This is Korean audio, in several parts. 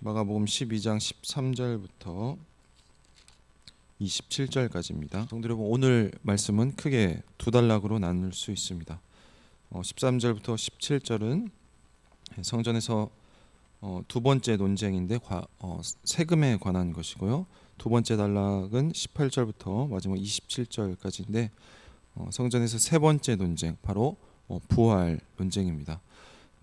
마가복음 12장 13절부터 27절까지입니다. 성도 여러분, 오늘 말씀은 크게 두 단락으로 나눌 수 있습니다. 13절부터 17절은 성전에서 두 번째 논쟁인데 세금에 관한 것이고요. 두 번째 단락은 18절부터 마지막 27절까지인데 성전에서 세 번째 논쟁, 바로 부활 논쟁입니다.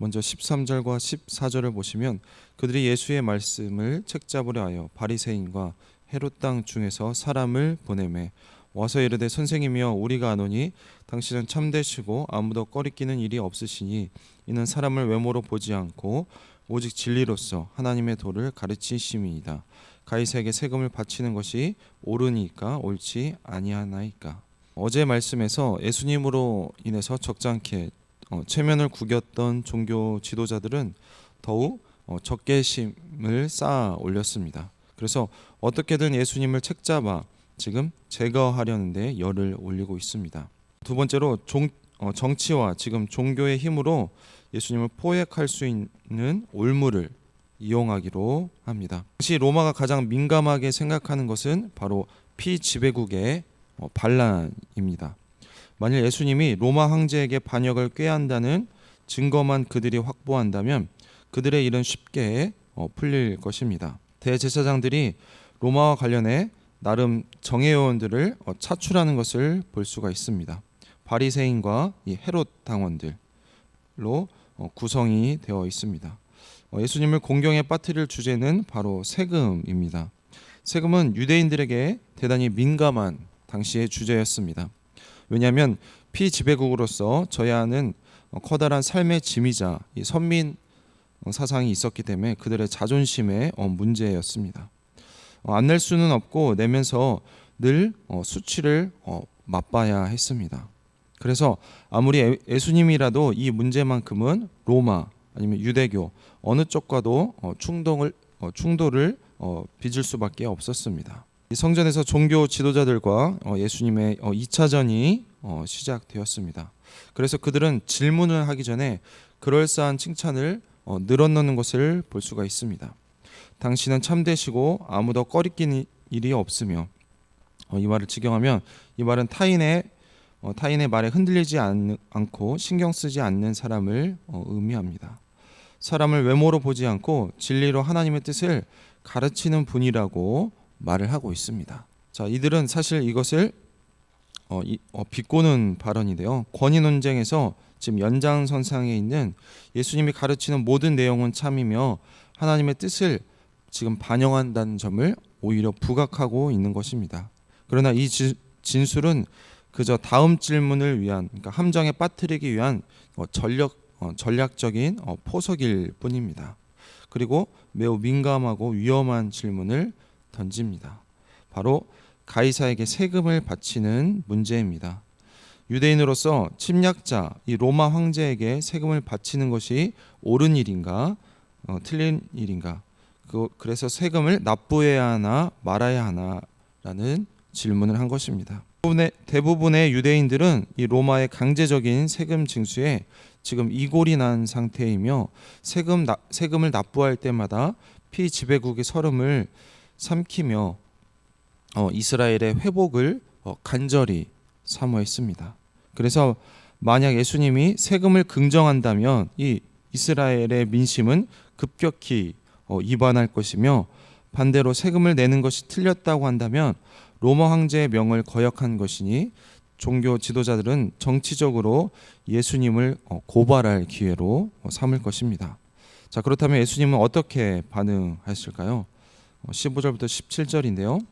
먼저 13절과 14절을 보시면 그들이 예수의 말씀을 책잡으려 하여 바리새인과 헤롯 땅 중에서 사람을 보내매 와서 이르되 선생님이여 우리가 아노니 당신은 참되시고 아무도 꺼리끼는 일이 없으시니 이는 사람을 외모로 보지 않고 오직 진리로서 하나님의 도를 가르치심이이다. 가이사에게 세금을 바치는 것이 옳으니까 옳지 아니하나이까. 어제 말씀에서 예수님으로 인해서 적잖게 체면을 구겼던 종교 지도자들은 더욱 적개심을 쌓아 올렸습니다. 그래서 어떻게든 예수님을 책잡아 지금 제거하려는데 열을 올리고 있습니다. 두 번째로 정치와 지금 종교의 힘으로 예수님을 포획할 수 있는 올무를 이용하기로 합니다. 당시 로마가 가장 민감하게 생각하는 것은 바로 피지배국의 반란입니다. 만일 예수님이 로마 황제에게 반역을 꾀한다는 증거만 그들이 확보한다면 그들의 일은 쉽게 풀릴 것입니다. 대제사장들이 로마와 관련해 나름 정예요원들을 차출하는 것을 볼 수가 있습니다. 바리새인과 이 헤롯 당원들로 구성이 되어 있습니다. 예수님을 공경에 빠뜨릴 주제는 바로 세금입니다. 세금은 유대인들에게 대단히 민감한 당시의 주제였습니다. 왜냐하면 피지배국으로서 져야 하는 커다란 삶의 짐이자 이 선민 사상이 있었기 때문에 그들의 자존심의 문제였습니다. 안 낼 수는 없고 내면서 늘 수치를 맛봐야 했습니다. 그래서 아무리 예수님이라도 이 문제만큼은 로마 아니면 유대교 어느 쪽과도 충돌을 빚을 수밖에 없었습니다. 성전에서 종교 지도자들과 예수님의 2차전이 시작되었습니다. 그래서 그들은 질문을 하기 전에 그럴싸한 칭찬을 늘어놓는 것을 볼 수가 있습니다. 당신은 참되시고 아무도 꺼리끼는 일이 없으며, 이 말을 직역하면 이 말은 타인의 말에 흔들리지 않고 신경 쓰지 않는 사람을 의미합니다. 사람을 외모로 보지 않고 진리로 하나님의 뜻을 가르치는 분이라고 말을 하고 있습니다. 자, 이들은 사실 이것을 비꼬는 발언인데요. 권위 논쟁에서 지금 연장선상에 있는 예수님이 가르치는 모든 내용은 참이며 하나님의 뜻을 지금 반영한다는 점을 오히려 부각하고 있는 것입니다. 그러나 이 진술은 그저 다음 질문을 위한, 그러니까 함정에 빠뜨리기 위한 전략적인 포석일 뿐입니다. 그리고 매우 민감하고 위험한 질문을 던집니다. 바로 가이사에게 세금을 바치는 문제입니다. 유대인으로서 침략자 이 로마 황제에게 세금을 바치는 것이 옳은 일인가 틀린 일인가, 그래서 세금을 납부해야 하나 말아야 하나라는 질문을 한 것입니다. 대부분의 유대인들은 이 로마의 강제적인 세금 징수에 지금 이골이 난 상태이며 세금을 납부할 때마다 피지배국의 서름을 삼키며 이스라엘의 회복을 간절히 사모했습니다. 그래서 만약 예수님이 세금을 긍정한다면 이 이스라엘의 민심은 급격히 이반할 것이며, 반대로 세금을 내는 것이 틀렸다고 한다면 로마 황제의 명을 거역한 것이니 종교 지도자들은 정치적으로 예수님을 고발할 기회로 삼을 것입니다. 자, 그렇다면 예수님은 어떻게 반응하실까요? 15절부터 17절인데요.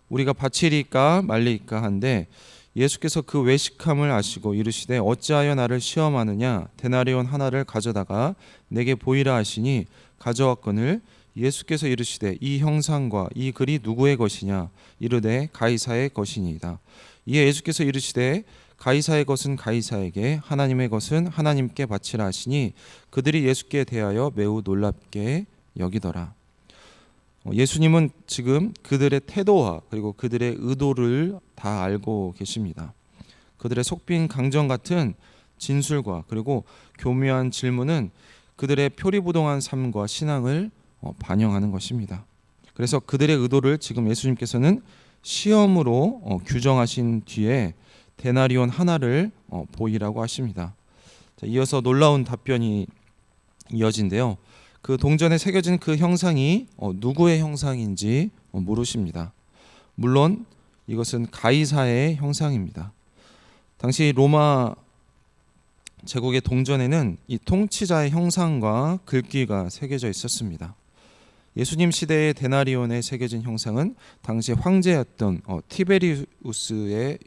우리가 바치리까 말리까 한데 예수께서 그 외식함을 아시고 이르시되 어찌하여 나를 시험하느냐, 데나리온 하나를 가져다가 내게 보이라 하시니 가져왔거늘 예수께서 이르시되 이 형상과 이 글이 누구의 것이냐, 이르되 가이사의 것이니이다. 이에 예수께서 이르시되 가이사의 것은 가이사에게, 하나님의 것은 하나님께 바치라 하시니 그들이 예수께 대하여 매우 놀랍게 여기더라. 예수님은 지금 그들의 태도와 그리고 그들의 의도를 다 알고 계십니다. 그들의 속빈 강정 같은 진술과 그리고 교묘한 질문은 그들의 표리부동한 삶과 신앙을 반영하는 것입니다. 그래서 그들의 의도를 지금 예수님께서는 시험으로 규정하신 뒤에 데나리온 하나를 보이라고 하십니다. 자, 이어서 놀라운 답변이 이어진데요. 그 동전에 새겨진 그 형상이 누구의 형상인지 물으십니다. 물론 이것은 가이사의 형상입니다. 당시 로마 제국의 동전에는 이 통치자의 형상과 글귀가 새겨져 있었습니다. 예수님 시대의 데나리온에 새겨진 형상은 당시 황제였던 티베리우스의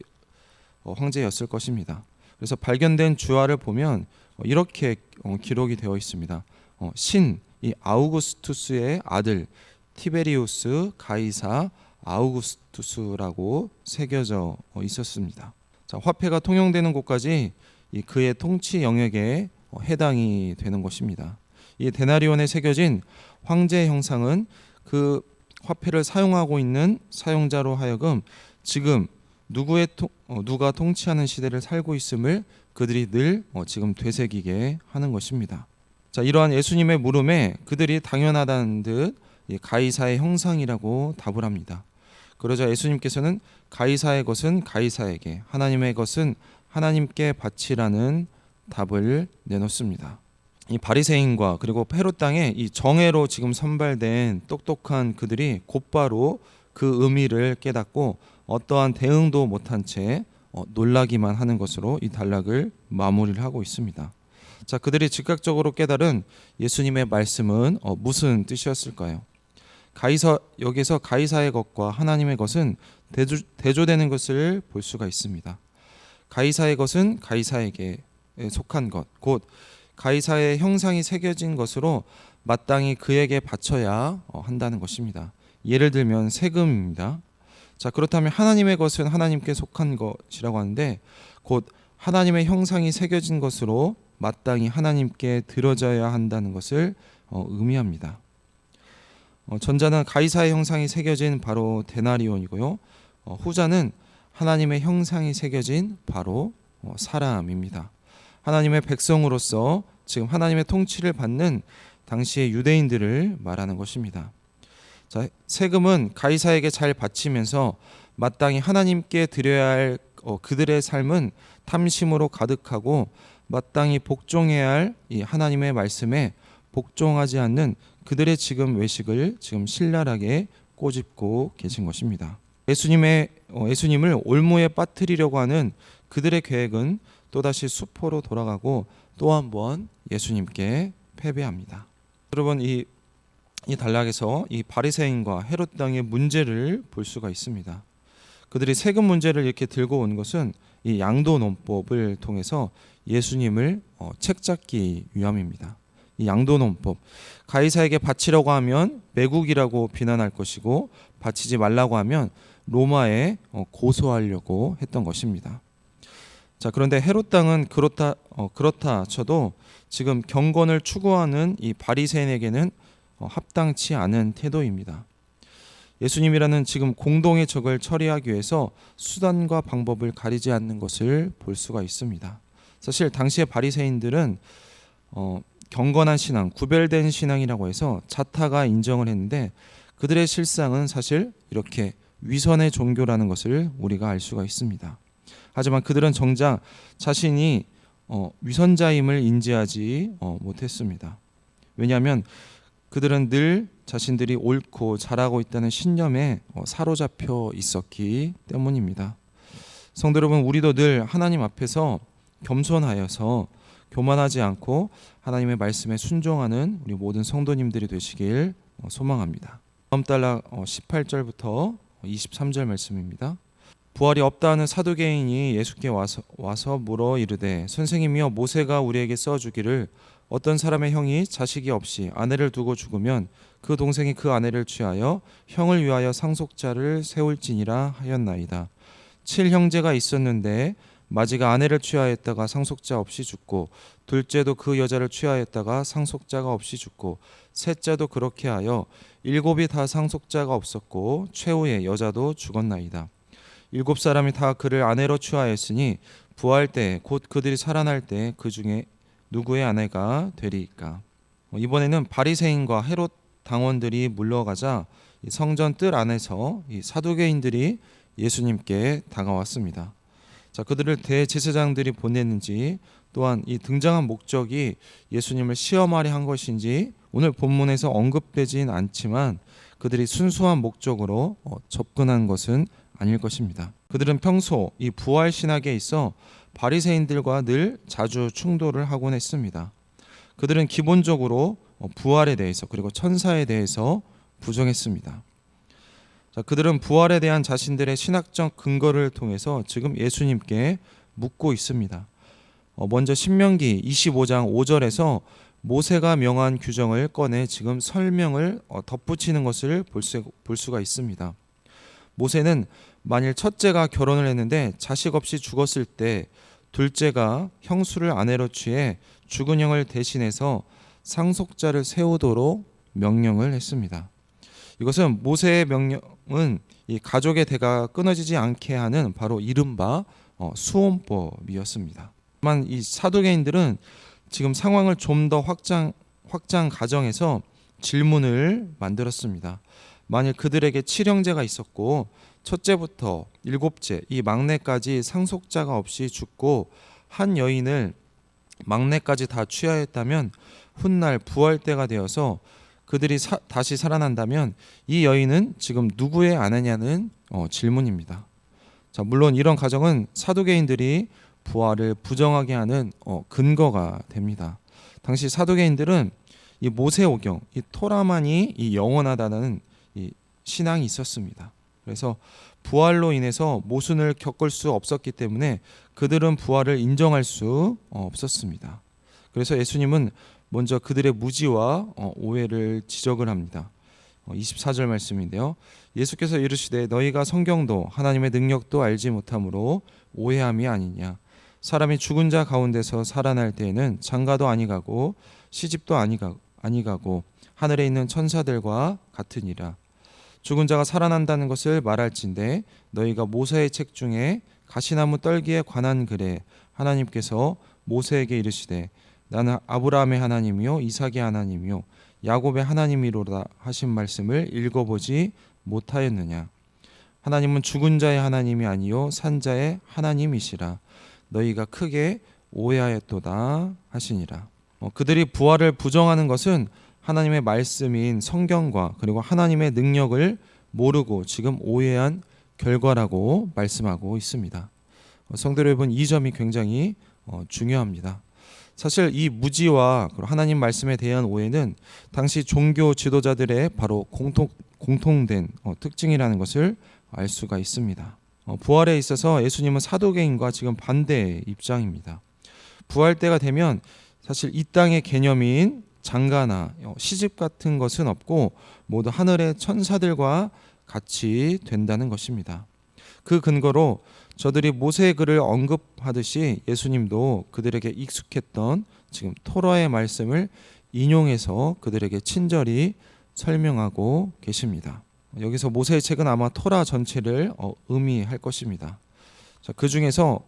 황제였을 것입니다. 그래서 발견된 주화를 보면 이렇게 기록이 되어 있습니다. 이 아우구스투스의 아들 티베리우스 가이사 아우구스투스라고 새겨져 있었습니다. 자, 화폐가 통용되는 곳까지 그의 통치 영역에 해당이 되는 것입니다. 이 데나리온에 새겨진 황제의 형상은 그 화폐를 사용하고 있는 사용자로 하여금 지금 누가 통치하는 시대를 살고 있음을 그들이 늘 지금 되새기게 하는 것입니다. 자, 이러한 예수님의 물음에 그들이 당연하다는 듯 가이사의 형상이라고 답을 합니다. 그러자 예수님께서는 가이사의 것은 가이사에게, 하나님의 것은 하나님께 바치라는 답을 내놓습니다. 이 바리새인과 그리고 헤롯 땅에 이 정예로 지금 선발된 똑똑한 그들이 곧바로 그 의미를 깨닫고 어떠한 대응도 못한 채 놀라기만 하는 것으로 이 단락을 마무리를 하고 있습니다. 자, 그들이 즉각적으로 깨달은 예수님의 말씀은 무슨 뜻이었을까요? 여기서 가이사의 것과 하나님의 것은 대조되는 것을 볼 수가 있습니다. 가이사의 것은 가이사에게 속한 것, 곧 가이사의 형상이 새겨진 것으로 마땅히 그에게 바쳐야 한다는 것입니다. 예를 들면 세금입니다. 자, 그렇다면 하나님의 것은 하나님께 속한 것이라고 하는데 곧 하나님의 형상이 새겨진 것으로 마땅히 하나님께 드려져야 한다는 것을 의미합니다. 전자는 가이사의 형상이 새겨진 바로 데나리온이고요. 후자는 하나님의 형상이 새겨진 바로 사람입니다. 하나님의 백성으로서 지금 하나님의 통치를 받는 당시의 유대인들을 말하는 것입니다. 자, 세금은 가이사에게 잘 바치면서 마땅히 하나님께 드려야 할 그들의 삶은 탐심으로 가득하고 마땅히 복종해야 할 이 하나님의 말씀에 복종하지 않는 그들의 지금 외식을 지금 신랄하게 꼬집고 계신 것입니다. 예수님을 올무에 빠뜨리려고 하는 그들의 계획은 또다시 수포로 돌아가고 또 한 번 예수님께 패배합니다. 여러분, 이 단락에서 이 바리새인과 헤롯 땅의 문제를 볼 수가 있습니다. 그들이 세금 문제를 이렇게 들고 온 것은 이 양도논법을 통해서 예수님을 책잡기 위함입니다. 이 양도논법, 가이사에게 바치려고 하면 매국이라고 비난할 것이고 바치지 말라고 하면 로마에 고소하려고 했던 것입니다. 자, 그런데 헤롯 땅은 그렇다 쳐도 지금 경건을 추구하는 이 바리새인에게는 합당치 않은 태도입니다. 예수님이라는 지금 공동의 적을 처리하기 위해서 수단과 방법을 가리지 않는 것을 볼 수가 있습니다. 사실 당시의 바리새인들은 경건한 신앙, 구별된 신앙이라고 해서 자타가 인정을 했는데 그들의 실상은 사실 이렇게 위선의 종교라는 것을 우리가 알 수가 있습니다. 하지만 그들은 정작 자신이 위선자임을 인지하지 못했습니다. 왜냐하면 그들은 늘 자신들이 옳고 잘하고 있다는 신념에 사로잡혀 있었기 때문입니다. 성도 여러분, 우리도 늘 하나님 앞에서 겸손하여서 교만하지 않고 하나님의 말씀에 순종하는 우리 모든 성도님들이 되시길 소망합니다. 다음 단락 18절부터 23절 말씀입니다. 부활이 없다 하는 사두개인이 예수께 와서 물어 이르되 선생님이여, 모세가 우리에게 써주기를 어떤 사람의 형이 자식이 없이 아내를 두고 죽으면 그 동생이 그 아내를 취하여 형을 위하여 상속자를 세울지니라 하였나이다. 7형제가 있었는데 마지가 아내를 취하였다가 상속자 없이 죽고, 둘째도 그 여자를 취하였다가 상속자가 없이 죽고, 셋째도 그렇게 하여 7이 다 상속자가 없었고 최후의 여자도 죽었나이다. 7사람이 다 그를 아내로 취하였으니 부활 때 곧 그들이 살아날 때 그 중에 누구의 아내가 되리이까. 이번에는 바리새인과 헤롯 당원들이 물러가자 이 성전 뜰 안에서 이 사두개인들이 예수님께 다가왔습니다. 자, 그들을 대제사장들이 보냈는지 또한 이 등장한 목적이 예수님을 시험하려 한 것인지 오늘 본문에서 언급되진 않지만 그들이 순수한 목적으로 접근한 것은 아닐 것입니다. 그들은 평소 이 부활 신학에 있어 바리새인들과 늘 자주 충돌을 하곤 했습니다. 그들은 기본적으로 부활에 대해서 그리고 천사에 대해서 부정했습니다. 자, 그들은 부활에 대한 자신들의 신학적 근거를 통해서 지금 예수님께 묻고 있습니다. 먼저 신명기 25장 5절에서 모세가 명한 규정을 꺼내 지금 설명을 덧붙이는 것을 볼 수가 있습니다. 모세는 만일 첫째가 결혼을 했는데 자식 없이 죽었을 때 둘째가 형수를 아내로 취해 죽은 형을 대신해서 상속자를 세우도록 명령을 했습니다. 이것은 모세의 명령은 이 가족의 대가 끊어지지 않게 하는 바로 이른바 수혼법이었습니다. 하지만 이 사두개인들은 지금 상황을 좀 더 확장 가정해서 질문을 만들었습니다. 만일 그들에게 칠형제가 있었고 첫째부터 일곱째 이 막내까지 상속자가 없이 죽고 한 여인을 막내까지 다 취하였다면 훗날 부활 때가 되어서 그들이 다시 살아난다면 이 여인은 지금 누구의 아내냐는 질문입니다. 자, 물론 이런 가정은 사두개인들이 부활을 부정하게 하는 근거가 됩니다. 당시 사두개인들은 이 모세오경, 이 토라만이 이 영원하다는 이 신앙이 있었습니다. 그래서 부활로 인해서 모순을 겪을 수 없었기 때문에 그들은 부활을 인정할 수 없었습니다. 그래서 예수님은 먼저 그들의 무지와 오해를 지적을 합니다. 24절 말씀인데요. 예수께서 이르시되 너희가 성경도 하나님의 능력도 알지 못함으로 오해함이 아니냐. 사람이 죽은 자 가운데서 살아날 때에는 장가도 아니가고 시집도 아니가고 하늘에 있는 천사들과 같으니라. 죽은 자가 살아난다는 것을 말할진대 너희가 모세의 책 중에 가시나무 떨기에 관한 글에 하나님께서 모세에게 이르시되 나는 아브라함의 하나님이요 이삭의 하나님이요 야곱의 하나님이로다 하신 말씀을 읽어보지 못하였느냐. 하나님은 죽은 자의 하나님이 아니요 산 자의 하나님이시라. 너희가 크게 오해하였도다 하시니라. 그들이 부활을 부정하는 것은 하나님의 말씀인 성경과 그리고 하나님의 능력을 모르고 지금 오해한 결과라고 말씀하고 있습니다. 성도 여러분, 이 점이 굉장히 중요합니다. 사실 이 무지와 하나님 말씀에 대한 오해는 당시 종교 지도자들의 바로 공통된 특징이라는 것을 알 수가 있습니다. 부활에 있어서 예수님은 사도개인과 지금 반대의 입장입니다. 부활 때가 되면 사실 이 땅의 개념인 장가나 시집 같은 것은 없고 모두 하늘의 천사들과 같이 된다는 것입니다. 그 근거로 저들이 모세의 글을 언급하듯이 예수님도 그들에게 익숙했던 지금 토라의 말씀을 인용해서 그들에게 친절히 설명하고 계십니다. 여기서 모세의 책은 아마 토라 전체를 의미할 것입니다. 자, 그 중에서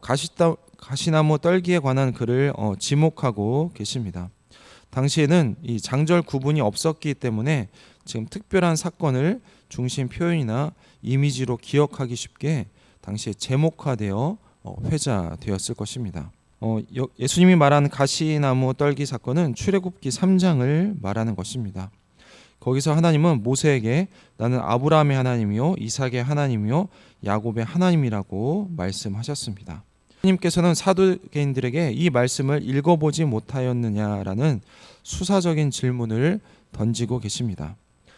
가시나무 떨기에 관한 글을 지목하고 계십니다. 당시에는 이 장절 구분이 없었기 때문에 지금 특별한 사건을 중심 표현이나 이미지로 기억하기 쉽게 당시에 제목화되어 회자되었을 것입니다. 예수님이 말한 가시나무 떨기 사건은 출애굽기 3장을 말하는 것입니다. 거기서 하나님은 모세에게 나는 아브라함의 하나님이요 이삭의 하나님이요 야곱의 하나님이라고 말씀하셨습니다. 하나님께서는 사두개인들에게 이 말씀을 읽어보지 못하였느냐라는 수사적인 질문을 던지고 계십니다.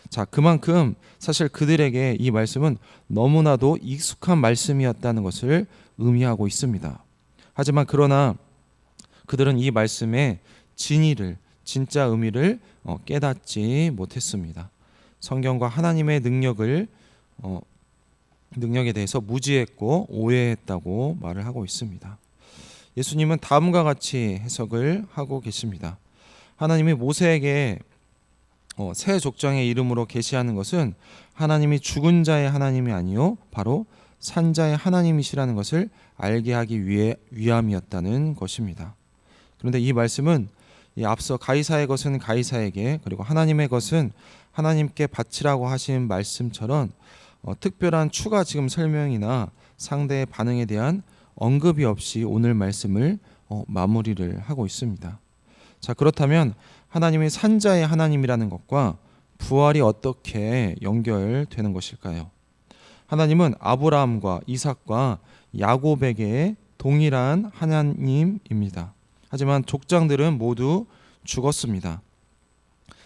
자, 그만큼 사실 그들에게 이 말씀은 너무나도 익숙한 말씀이었다는 것을 의미하고 있습니다. 하지만 그러나 그들은 이 말씀의 진의를 진짜 의미를 깨닫지 못했습니다. 성경과 하나님의 능력에 대해서 무지했고 오해했다고 말을 하고 있습니다. 예수님은 다음과 같이 해석을 하고 계십니다. 하나님이 모세에게 새 족장의 이름으로 계시하는 것은 하나님이 죽은 자의 하나님이 아니요 바로 산 자의 하나님이시라는 것을 알게 하기 위함이었다는 것입니다. 그런데 이 말씀은 이 앞서 가이사의 것은 가이사에게, 그리고 하나님의 것은 하나님께 바치라고 하신 말씀처럼 특별한 추가 지금 설명이나 상대의 반응에 대한 언급이 없이 오늘 말씀을 마무리를 하고 있습니다. 자, 그렇다면 하나님이 산자의 하나님이라는 것과 부활이 어떻게 연결되는 것일까요? 하나님은 아브라함과 이삭과 야곱에게 동일한 하나님입니다. 하지만 족장들은 모두 죽었습니다.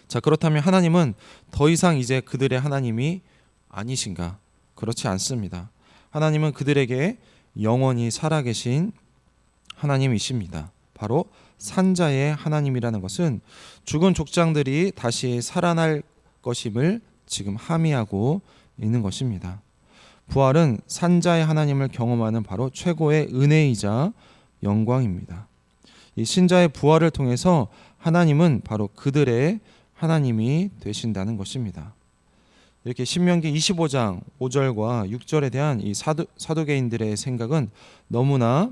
자, 그렇다면 하나님은 더 이상 이제 그들의 하나님이 아니신가? 그렇지 않습니다. 하나님은 그들에게 영원히 살아계신 하나님이십니다. 바로 산자의 하나님이라는 것은 죽은 족장들이 다시 살아날 것임을 지금 함의하고 있는 것입니다. 부활은 산자의 하나님을 경험하는 바로 최고의 은혜이자 영광입니다. 이 신자의 부활을 통해서 하나님은 바로 그들의 하나님이 되신다는 것입니다. 이렇게 신명기 25장 5절과 6절에 대한 이 사두개인들의 생각은 너무나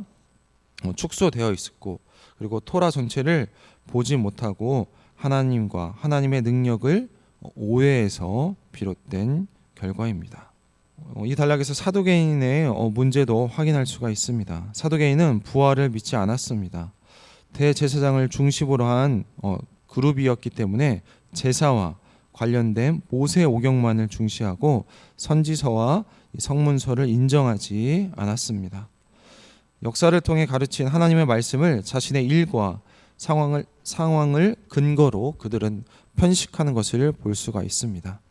축소되어 있었고, 그리고 토라 전체를 보지 못하고 하나님과 하나님의 능력을 오해해서 비롯된 결과입니다. 이 단락에서 사두개인의 문제도 확인할 수가 있습니다. 사두개인은 부활을 믿지 않았습니다. 대제사장을 중심으로 한 그룹이었기 때문에 제사와 관련된 모세 오경만을 중시하고 선지서와 성문서를 인정하지 않았습니다. 역사를 통해 가르친 하나님의 말씀을 자신의 일과 상황을 근거로 그들은 편식하는 것을 볼 수가 있습니다.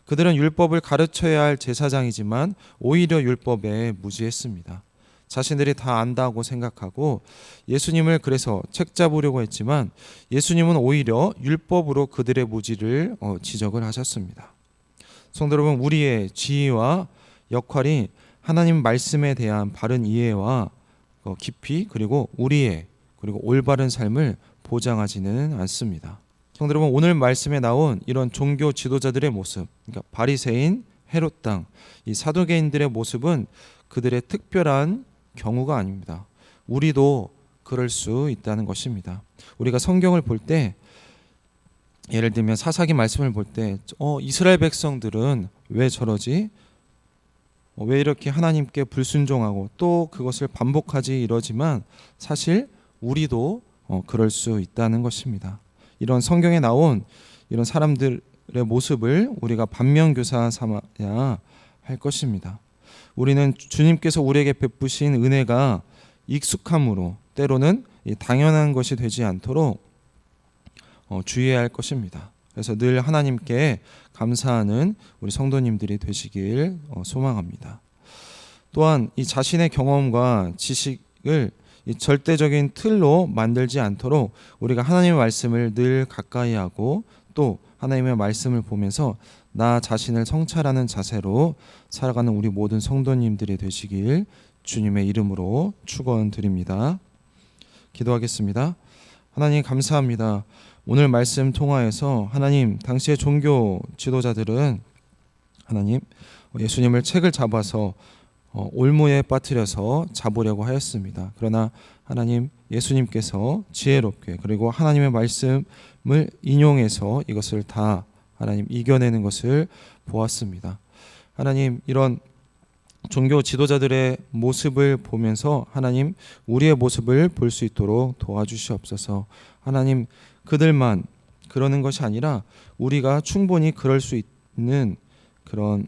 그들은 율법을 가르쳐야 할 제사장이지만 오히려 율법에 무지했습니다. 자신들이 다 안다고 생각하고 예수님을 그래서 책잡으려고 했지만 예수님은 오히려 율법으로 그들의 무지를 지적을 하셨습니다. 성도 여러분, 우리의 지위와 역할이 하나님 말씀에 대한 바른 이해와 깊이, 그리고 그리고 올바른 삶을 보장하지는 않습니다. 성도 여러분, 오늘 말씀에 나온 이런 종교 지도자들의 모습, 그러니까 바리새인, 헤롯 당, 이 사두개인들의 모습은 그들의 특별한 경우가 아닙니다. 우리도 그럴 수 있다는 것입니다. 우리가 성경을 볼 때, 예를 들면 사사기 말씀을 볼 때 이스라엘 백성들은 왜 저러지? 왜 이렇게 하나님께 불순종하고 또 그것을 반복하지? 이러지만 사실 우리도 그럴 수 있다는 것입니다. 이런 성경에 나온 이런 사람들의 모습을 우리가 반면교사 삼아야 할 것입니다. 우리는 주님께서 우리에게 베푸신 은혜가 익숙함으로 때로는 당연한 것이 되지 않도록 주의해야 할 것입니다. 그래서 늘 하나님께 감사하는 우리 성도님들이 되시길 소망합니다. 또한 이 자신의 경험과 지식을 이 절대적인 틀로 만들지 않도록 우리가 하나님의 말씀을 늘 가까이 하고 또 하나님의 말씀을 보면서 나 자신을 성찰하는 자세로 살아가는 우리 모든 성도님들이 되시길 주님의 이름으로 축원드립니다. 기도하겠습니다. 하나님 감사합니다. 오늘 말씀 통하여서 하나님, 당시의 종교 지도자들은 하나님 예수님을 책을 잡아서 올무에 빠뜨려서 잡으려고 하였습니다. 그러나 하나님, 예수님께서 지혜롭게 그리고 하나님의 말씀을 인용해서 이것을 다 하나님 이겨내는 것을 보았습니다. 하나님, 이런 종교 지도자들의 모습을 보면서 하나님, 우리의 모습을 볼 수 있도록 도와주시옵소서. 하나님, 그들만 그러는 것이 아니라 우리가 충분히 그럴 수 있는 그런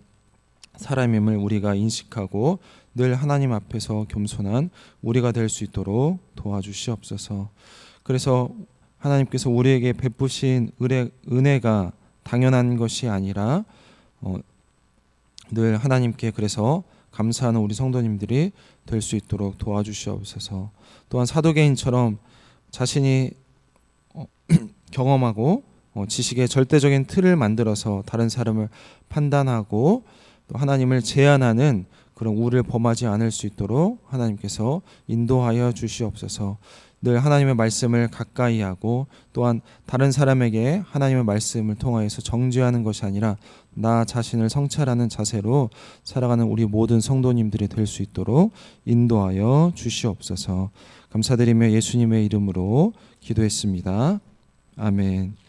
사람임을 우리가 인식하고 늘 하나님 앞에서 겸손한 우리가 될 수 있도록 도와주시옵소서. 그래서 하나님께서 우리에게 베푸신 은혜가 당연한 것이 아니라 늘 하나님께 그래서 감사하는 우리 성도님들이 될 수 있도록 도와주시옵소서. 또한 사도개인처럼 자신이 경험하고 지식의 절대적인 틀을 만들어서 다른 사람을 판단하고 또 하나님을 제한하는 그런 우를 범하지 않을 수 있도록 하나님께서 인도하여 주시옵소서. 늘 하나님의 말씀을 가까이 하고 또한 다른 사람에게 하나님의 말씀을 통하여서 정죄하는 것이 아니라 나 자신을 성찰하는 자세로 살아가는 우리 모든 성도님들이 될 수 있도록 인도하여 주시옵소서. 감사드리며 예수님의 이름으로 기도했습니다. 아멘.